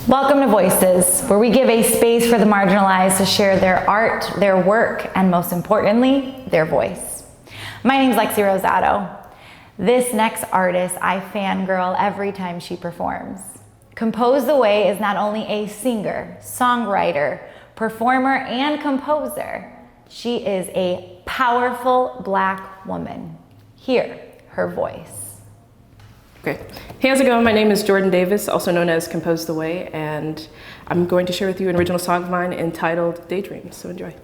Welcome to Voices, where we give a space for the marginalized to share their art, their work, and most importantly, their voice. My name's Lexirosa.poet. This next artist, I fangirl every time she performs. Composetheway is not only a singer, songwriter, performer, and composer. She is a powerful Black woman. Hear her voice. Okay. Hey, how's it going? My name is Jordan Davis, also known as Composetheway, and I'm going to share with you an original song of mine entitled Daydreams, so enjoy.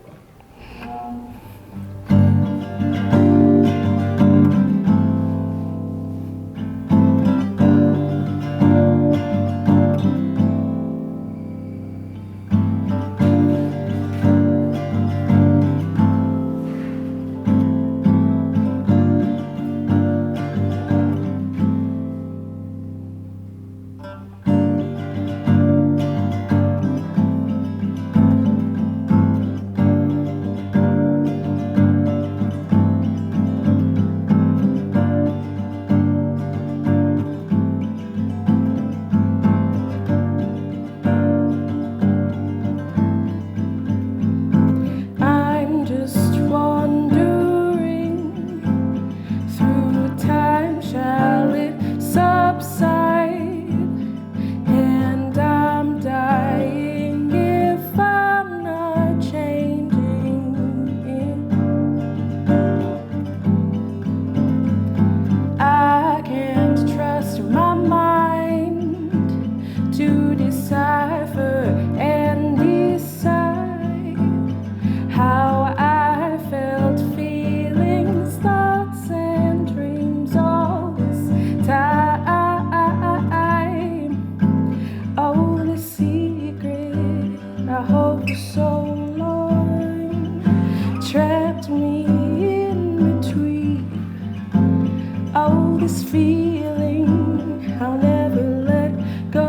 This feeling I'll never let go.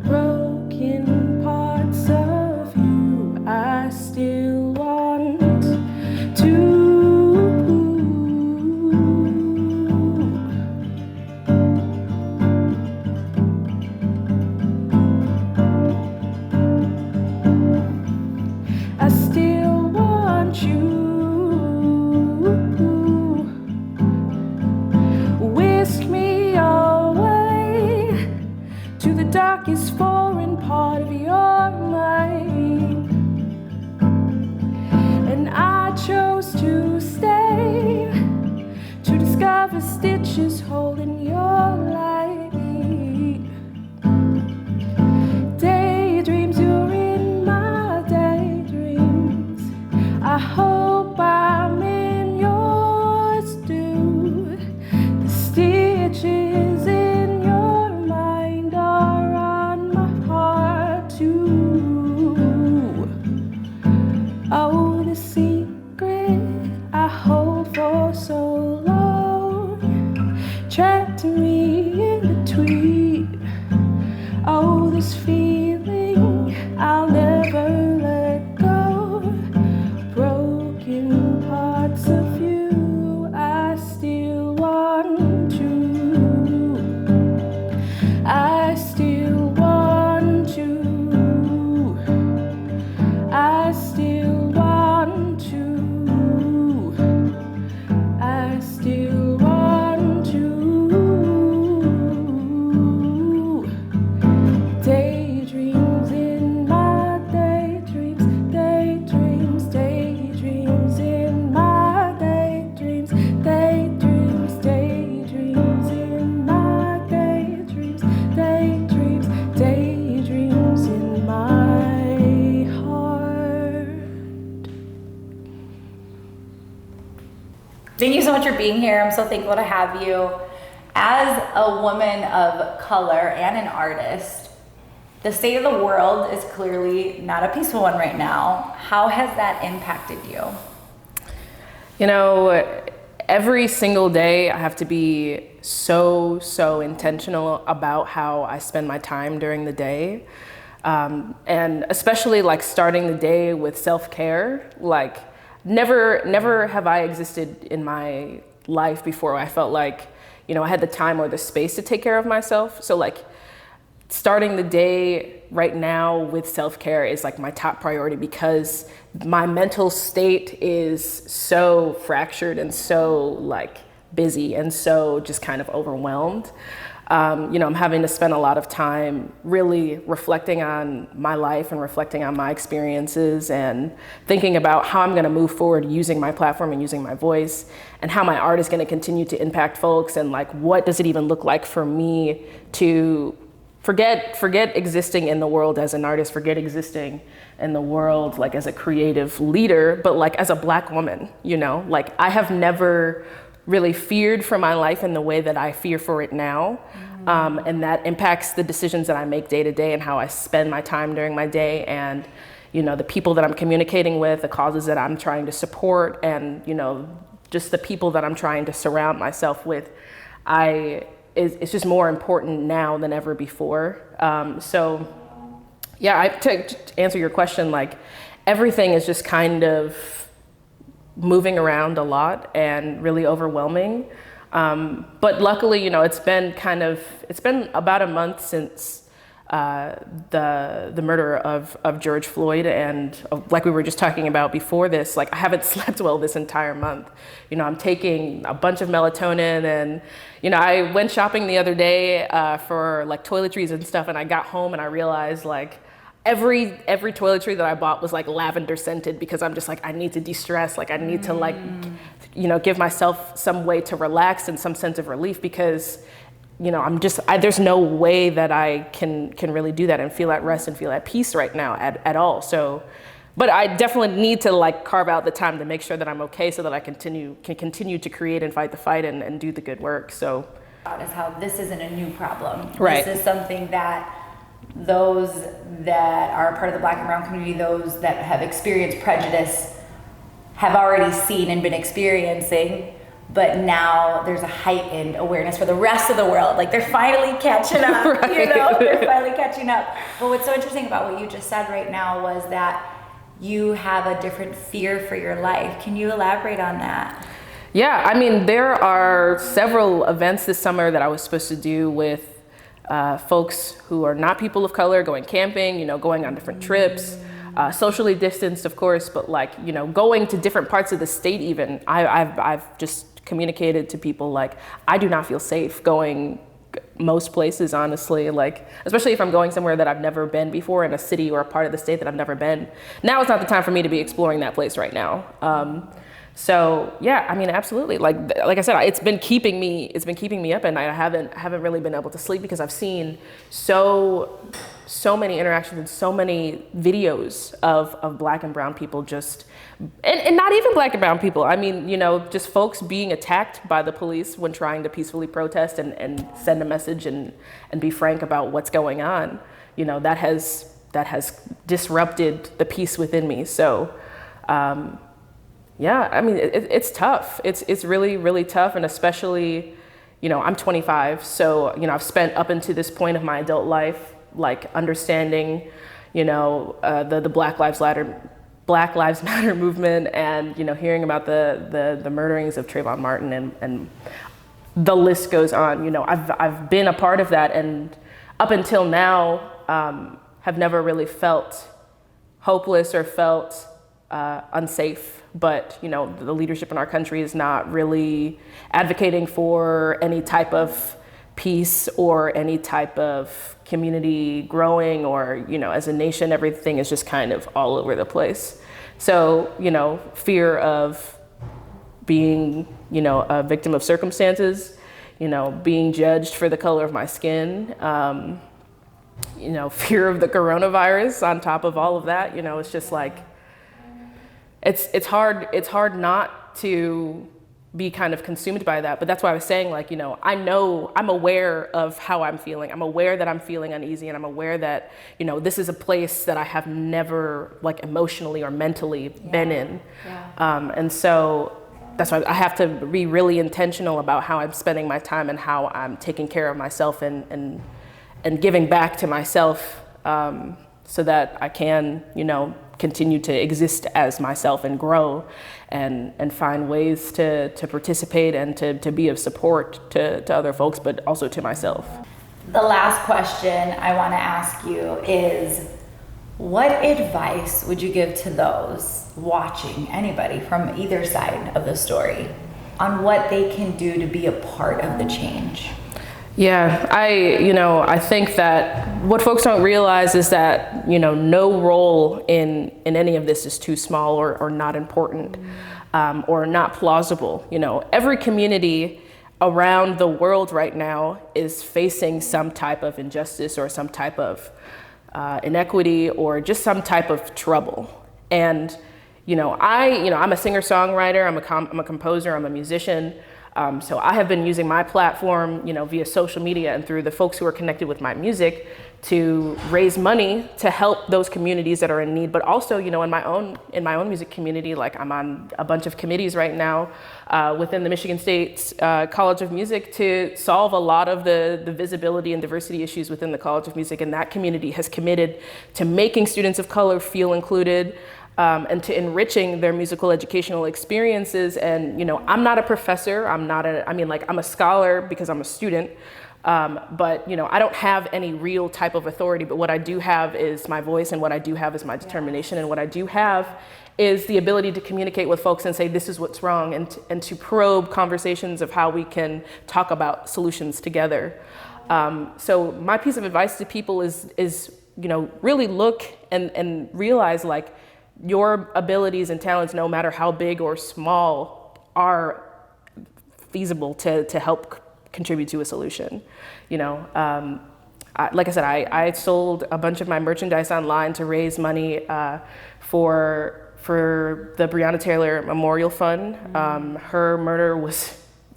Broken parts of you I still want to. I still want you. Darkest foreign part of your mind, and I chose to stay to discover stitches holding your light. Daydreams, you're in my daydreams. I hope I'm in yours too. The stitches in your mind are oh, the secret I hold for so long, trapped me in between. Oh, this feeling I'll never let go. Broken parts of you I still want to. I still want to. I still want to. I still want to. Daydreams in my daydreams, daydreams, daydreams in my daydreams, daydreams, daydreams in my daydreams, daydreams, daydreams in my heart. Thank you so much for being here. I'm so thankful to have you. As a woman of color and an artist, the state of the world is clearly not a peaceful one right now. How has that impacted you? You know, every single day I have to be so intentional about how I spend my time during the day. And especially like starting the day with self-care. Like never have I existed in my life before I felt like, you know, I had the time or the space to take care of myself. So like starting the day right now with self-care is like my top priority, because my mental state is so fractured and so like busy and so just kind of overwhelmed. I'm having to spend a lot of time really reflecting on my life and reflecting on my experiences and thinking about how I'm going to move forward using my platform and using my voice, and how my art is going to continue to impact folks, and like what does it even look like for me to forget existing in the world as an artist, forget existing in the world like as a creative leader, but like as a Black woman, like I have never really feared for my life in the way that I fear for it now. And that impacts the decisions that I make day to day and how I spend my time during my day, and, the people that I'm communicating with, the causes that I'm trying to support, and, just the people that I'm trying to surround myself with. It's just more important now than ever before. To answer your question, like everything is just kind of moving around a lot and really overwhelming. But luckily, it's been about a month since the murder of George Floyd, and like we were just talking about before this, like I haven't slept well this entire month. I'm taking a bunch of melatonin, and I went shopping the other day for like toiletries and stuff, and I got home and I realized like every toiletry that I bought was like lavender scented, because I'm just like, I need to de-stress, like I need to like, give myself some way to relax and some sense of relief, because there's no way that I can really do that and feel at rest and feel at peace right now at all. So, but I definitely need to like carve out the time to make sure that I'm okay, so that I can continue to create and fight the fight and do the good work. So, is how this isn't a new problem. Right. This is something that those that are part of the Black and brown community, those that have experienced prejudice, have already seen and been experiencing, but now there's a heightened awareness for the rest of the world. Like they're finally catching up, Right. They're finally catching up. But what's so interesting about what you just said right now was that you have a different fear for your life. Can you elaborate on that? Yeah, I mean, there are several events this summer that I was supposed to do with folks who are not people of color, going camping, going on different trips, socially distanced, of course, but like, going to different parts of the state even. I've just communicated to people like, I do not feel safe going most places, honestly, like, especially if I'm going somewhere that I've never been before, in a city or a part of the state that I've never been. Now is not the time for me to be exploring that place right now. So yeah, I mean, absolutely. Like I said, it's been keeping me up at night. I haven't really been able to sleep, because I've seen so many interactions and so many videos of Black and brown people and not even Black and brown people. I mean, just folks being attacked by the police when trying to peacefully protest and send a message and be frank about what's going on. That has disrupted the peace within me. So, yeah, I mean, it's tough. It's really, really tough. And especially, I'm 25. So, I've spent up until this point of my adult life, like understanding, the Black Lives Matter movement, and, hearing about the murderings of Trayvon Martin, and the list goes on. I've been a part of that, and up until now, have never really felt hopeless or felt unsafe. But, the leadership in our country is not really advocating for any type of peace or any type of community growing, or, as a nation, everything is just kind of all over the place. So, fear of being, a victim of circumstances, being judged for the color of my skin, fear of the coronavirus on top of all of that, it's just like, it's hard not to be kind of consumed by that. But that's why I was saying, like, I'm aware of how I'm feeling. I'm aware that I'm feeling uneasy, and I'm aware that, this is a place that I have never, like, emotionally or mentally been in. Yeah. And so that's why I have to be really intentional about how I'm spending my time and how I'm taking care of myself and giving back to myself, so that I can, continue to exist as myself and grow and find ways to participate and to be of support to other folks, but also to myself. The last question I want to ask you is, what advice would you give to those watching, anybody from either side of the story, on what they can do to be a part of the change? Yeah, I think that what folks don't realize is that, no role in any of this is too small or not important, or not plausible. Every community around the world right now is facing some type of injustice or some type of inequity or just some type of trouble. And, I'm a singer-songwriter, I'm a composer, I'm a musician. So I have been using my platform, via social media and through the folks who are connected with my music to raise money to help those communities that are in need. But also, in my own music community, like I'm on a bunch of committees right now within the Michigan State College of Music to solve a lot of the visibility and diversity issues within the College of Music. And that community has committed to making students of color feel included, and to enriching their musical educational experiences. And, I'm not a professor, I'm a scholar because I'm a student, but, I don't have any real type of authority, but what I do have is my voice, and what I do have is my determination, and what I do have is the ability to communicate with folks and say, this is what's wrong, and to probe conversations of how we can talk about solutions together. So my piece of advice to people is really look and realize, like, your abilities and talents, no matter how big or small, are feasible to help contribute to a solution. Like I said, I sold a bunch of my merchandise online to raise money for the Breonna Taylor Memorial Fund. Her murder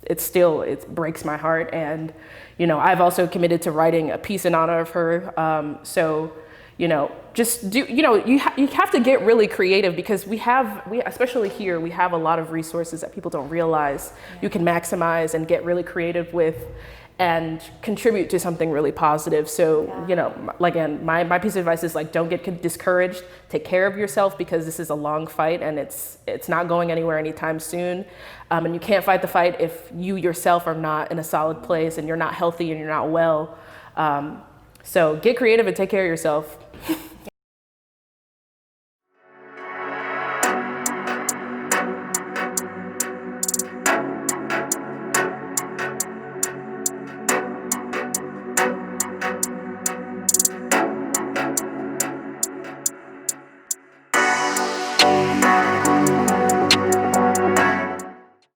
it breaks my heart. And, I've also committed to writing a piece in honor of her. Just do, you have to get really creative, because we especially here, we have a lot of resources that people don't realize you can maximize and get really creative with and contribute to something really positive. So, again, my piece of advice is, like, don't get discouraged, take care of yourself, because this is a long fight and it's not going anywhere anytime soon. And you can't fight the fight if you yourself are not in a solid place and you're not healthy and you're not well. So get creative and take care of yourself.